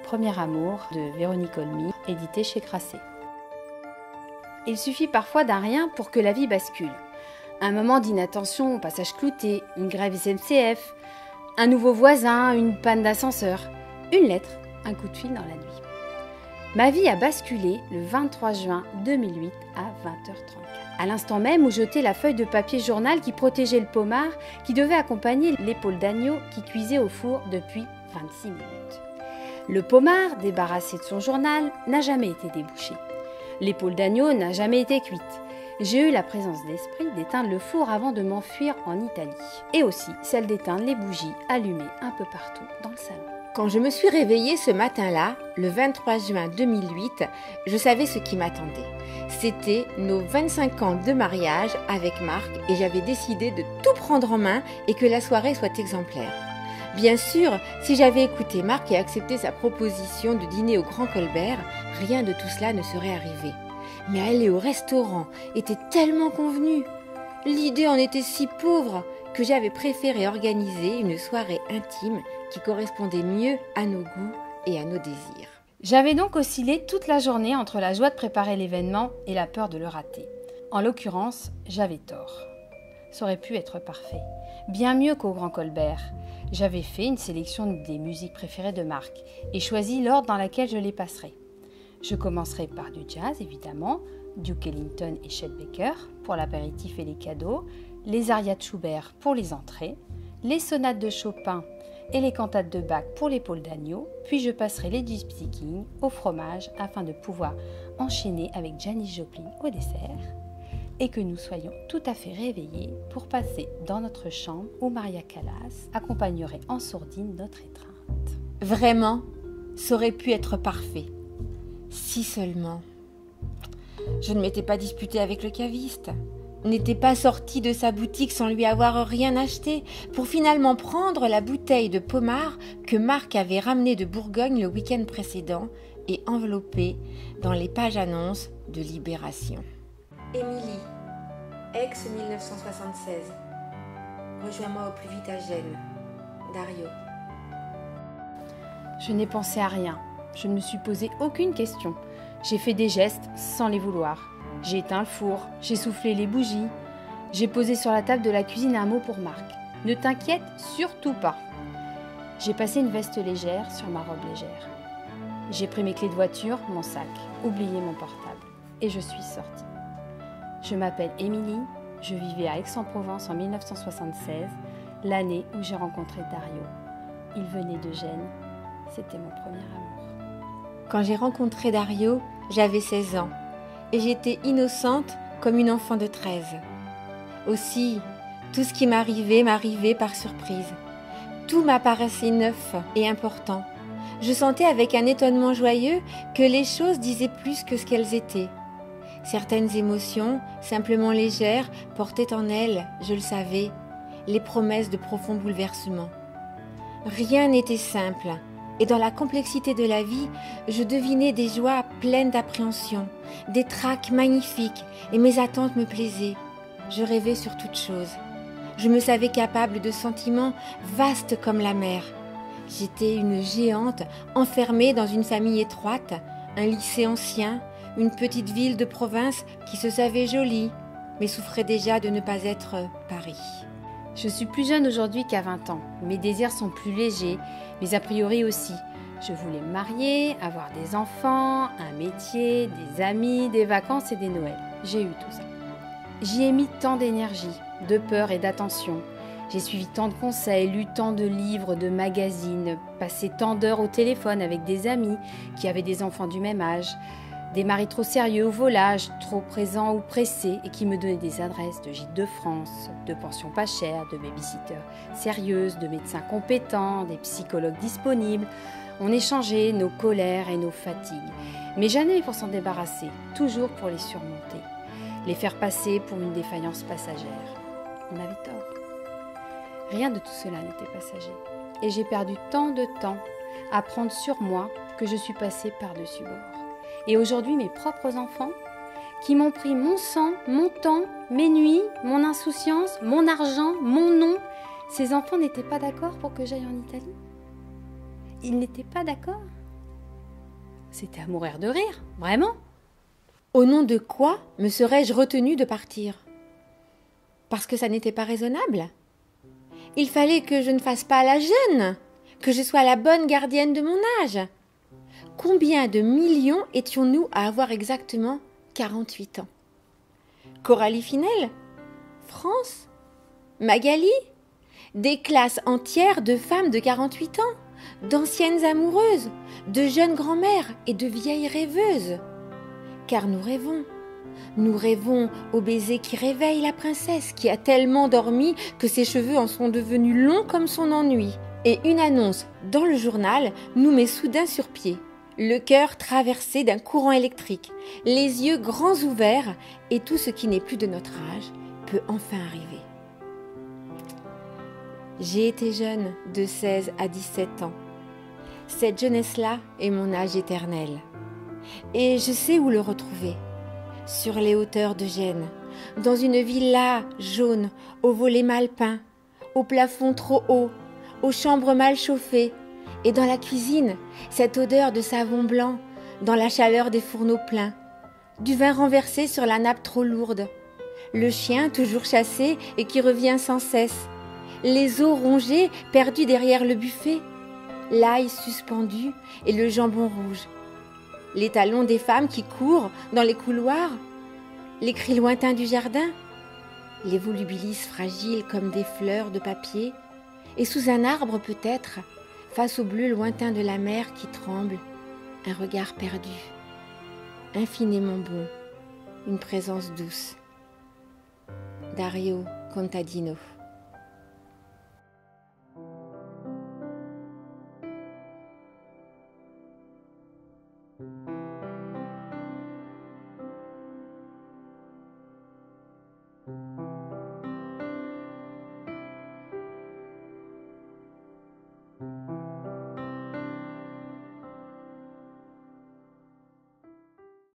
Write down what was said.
Premier amour de Véronique Olmy, édité chez Grasset. Il suffit parfois d'un rien pour que la vie bascule. Un moment d'inattention au passage clouté, une grève SNCF, un nouveau voisin, une panne d'ascenseur, une lettre, un coup de fil dans la nuit. Ma vie a basculé le 23 juin 2008 à 20h34. À l'instant même où jetais la feuille de papier journal qui protégeait le pommard qui devait accompagner l'épaule d'agneau qui cuisait au four depuis 26 minutes. Le pommard, débarrassé de son journal, n'a jamais été débouché. L'épaule d'agneau n'a jamais été cuite. J'ai eu la présence d'esprit d'éteindre le four avant de m'enfuir en Italie. Et aussi celle d'éteindre les bougies allumées un peu partout dans le salon. Quand je me suis réveillée ce matin-là, le 23 juin 2008, je savais ce qui m'attendait. C'était nos 25 ans de mariage avec Marc et j'avais décidé de tout prendre en main et que la soirée soit exemplaire. Bien sûr, si j'avais écouté Marc et accepté sa proposition de dîner au Grand Colbert, rien de tout cela ne serait arrivé. Mais aller au restaurant était tellement convenu. L'idée en était si pauvre que j'avais préféré organiser une soirée intime qui correspondait mieux à nos goûts et à nos désirs. J'avais donc oscillé toute la journée entre la joie de préparer l'événement et la peur de le rater. En l'occurrence, j'avais tort. Ça aurait pu être parfait. Bien mieux qu'au Grand Colbert. J'avais fait une sélection des musiques préférées de Marc et choisi l'ordre dans lequel je les passerai. Je commencerai par du jazz, évidemment, Duke Ellington et Chet Baker pour l'apéritif et les cadeaux, les arias de Schubert pour les entrées, les sonates de Chopin et les cantates de Bach pour l'épaule d'agneau, puis je passerai les Gypsy Kings au fromage afin de pouvoir enchaîner avec Janis Joplin au dessert et que nous soyons tout à fait réveillés pour passer dans notre chambre où Maria Callas accompagnerait en sourdine notre étreinte. Vraiment, ça aurait pu être parfait. Si seulement. Je ne m'étais pas disputée avec le caviste, n'était pas sortie de sa boutique sans lui avoir rien acheté, pour finalement prendre la bouteille de pommard que Marc avait ramenée de Bourgogne le week-end précédent et enveloppée dans les pages annonces de Libération. Émilie, ex-1976. Rejoins-moi au plus vite à Gênes. Dario. Je n'ai pensé à rien. Je ne me suis posé aucune question. J'ai fait des gestes sans les vouloir. J'ai éteint le four, j'ai soufflé les bougies. J'ai posé sur la table de la cuisine un mot pour Marc. Ne t'inquiète surtout pas. J'ai passé une veste légère sur ma robe légère. J'ai pris mes clés de voiture, mon sac, oublié mon portable. Et je suis sortie. Je m'appelle Émilie, je vivais à Aix-en-Provence en 1976, l'année où j'ai rencontré Dario. Il venait de Gênes, c'était mon premier amour. Quand j'ai rencontré Dario, j'avais 16 ans et j'étais innocente comme une enfant de 13. Aussi, tout ce qui m'arrivait par surprise. Tout m'apparaissait neuf et important. Je sentais avec un étonnement joyeux que les choses disaient plus que ce qu'elles étaient. Certaines émotions, simplement légères, portaient en elles, je le savais, les promesses de profonds bouleversements. Rien n'était simple, et dans la complexité de la vie, je devinais des joies pleines d'appréhension, des tracs magnifiques, et mes attentes me plaisaient. Je rêvais sur toute chose. Je me savais capable de sentiments vastes comme la mer. J'étais une géante enfermée dans une famille étroite, un lycée ancien, une petite ville de province qui se savait jolie, mais souffrait déjà de ne pas être Paris. Je suis plus jeune aujourd'hui qu'à 20 ans. Mes désirs sont plus légers, mes a priori aussi. Je voulais me marier, avoir des enfants, un métier, des amis, des vacances et des Noëls. J'ai eu tout ça. J'y ai mis tant d'énergie, de peur et d'attention. J'ai suivi tant de conseils, lu tant de livres, de magazines, passé tant d'heures au téléphone avec des amis qui avaient des enfants du même âge, des maris trop sérieux au volage, trop présents ou pressés et qui me donnaient des adresses de gîtes de France, de pensions pas chères, de babysitters sérieuses, de médecins compétents, des psychologues disponibles. On échangeait nos colères et nos fatigues, mais jamais pour s'en débarrasser, toujours pour les surmonter, les faire passer pour une défaillance passagère. On avait tort. Rien de tout cela n'était passager. Et j'ai perdu tant de temps à prendre sur moi que je suis passée par-dessus bord. Et aujourd'hui, mes propres enfants, qui m'ont pris mon sang, mon temps, mes nuits, mon insouciance, mon argent, mon nom, ces enfants n'étaient pas d'accord pour que j'aille en Italie. Ils n'étaient pas d'accord. C'était à mourir de rire, vraiment. Au nom de quoi me serais-je retenue de partir? Parce que ça n'était pas raisonnable. Il fallait que je ne fasse pas la jeune, que je sois la bonne gardienne de mon âge. Combien de millions étions-nous à avoir exactement 48 ans? Coralie Finel? France? Magali? Des classes entières de femmes de 48 ans, d'anciennes amoureuses, de jeunes grand-mères et de vieilles rêveuses. Car nous rêvons au baiser qui réveille la princesse qui a tellement dormi que ses cheveux en sont devenus longs comme son ennui. Et une annonce dans le journal nous met soudain sur pied, le cœur traversé d'un courant électrique, les yeux grands ouverts, et tout ce qui n'est plus de notre âge peut enfin arriver. J'ai été jeune de 16 à 17 ans. Cette jeunesse-là est mon âge éternel. Et je sais où le retrouver. Sur les hauteurs de Gênes, dans une villa jaune, aux volets mal peints, au plafond trop haut, aux chambres mal chauffées, et dans la cuisine, cette odeur de savon blanc, dans la chaleur des fourneaux pleins, du vin renversé sur la nappe trop lourde, le chien toujours chassé et qui revient sans cesse, les os rongés perdus derrière le buffet, l'ail suspendu et le jambon rouge, les talons des femmes qui courent dans les couloirs, les cris lointains du jardin, les volubilis fragiles comme des fleurs de papier, et sous un arbre peut-être, face au bleu lointain de la mer qui tremble, un regard perdu, infiniment bon, une présence douce. Dario Contadino.